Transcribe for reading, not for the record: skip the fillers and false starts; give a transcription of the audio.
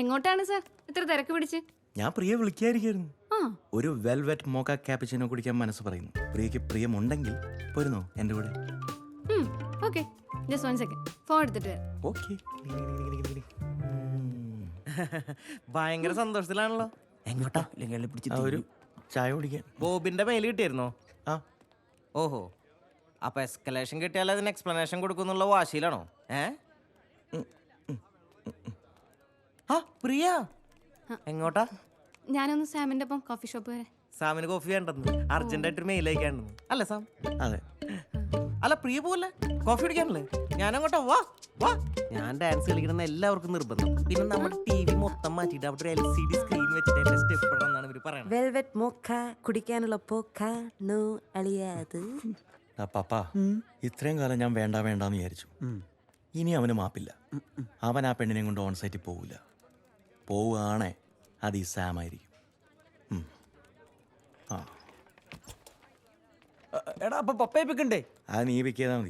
എങ്ങോട്ടാണ് സാർ ഇത്ര തിരക്ക് പിടിച്ച്? ഞാൻ പ്രിയ വിളിക്കായിരിക്കായിരുന്നു. ആ ഒരു വെൽവെറ്റ് മോക്ക ക്യാപ്പച്ചിനോ കുടിക്കാൻ മനസ്സ് പറയുന്നു. പ്രിയക്ക് പ്രിയമുണ്ടെങ്കിൽ പോരുന്നോ എൻ്റെ കൂടെ? ഓക്കെ, ജസ്റ്റ് 1 സെക്കൻഡ്, ഫോൺ എടുത്തിട്ട് വരാം. ഓക്കെ. ഭയങ്കര സന്തോഷത്തിലാണല്ലോ. എങ്ങോട്ടാ ഒരു ചായ കുടിക്കാൻ. ബോബിന്റെ മെയിൽ കിട്ടിയിരുന്നോ? ആ ഓഹോ, അപ്പൊ എസ്കലേഷൻ കിട്ടിയാൽ അതിന് എക്സ്പ്ലനേഷൻ കൊടുക്കുന്നുള്ള വാശിയിലാണോ? ആ പ്രിയ എങ്ങോട്ടാ? ഞാനൊന്ന് സാമിന്റെ ഒപ്പം കോഫി ഷോപ്പ് വരെ. സാമിന് കോഫി വേണ്ടെന്ന് അർജന്റായിട്ടൊരു മെയിൽ അയക്കാണ്ടെന്ന് അല്ലേ സാം? അതെ. അല്ല പ്രിയ പോവല്ലേ, കോഫി കുടിക്കാനല്ലേ? ഞാനങ്ങോട്ടാ, വാ വാ. ഞാൻ ഡാൻസ് കളിക്കണമെന്ന് എല്ലാവർക്കും നിർബന്ധം. പിന്നെ നമ്മുടെ TV മൊത്തം മാറ്റിയിട്ട് അവിടെ LCD സ്ക്രീൻ വെച്ചിട്ട് എന്റെ സ്റ്റെപ്പ് ഇടണമെന്നാണ് ഇവര് പറയുന്നത്. വെൽവെറ്റ് മോക്ക കുടിക്കാനുള്ള പോക്ക നോ അളിയാത്. പാപ്പാ, ഇത്രയും കാലം ഞാൻ വേണ്ട വേണ്ടാന്ന് വിചാരിച്ചു. ഇനി അവന് മാപ്പില്ല. അവൻ ആ പെണ്ണിനെ കൊണ്ട് ഓൺ സൈറ്റിൽ പോവില്ല. പോവുകയാണേ അത് ഈ സാം ആയിരിക്കും. ആ എടാ അപ്പൊ പപ്പയെ പിക്കണ്ടേ? അത് നീ വെക്കിയതാ മതി.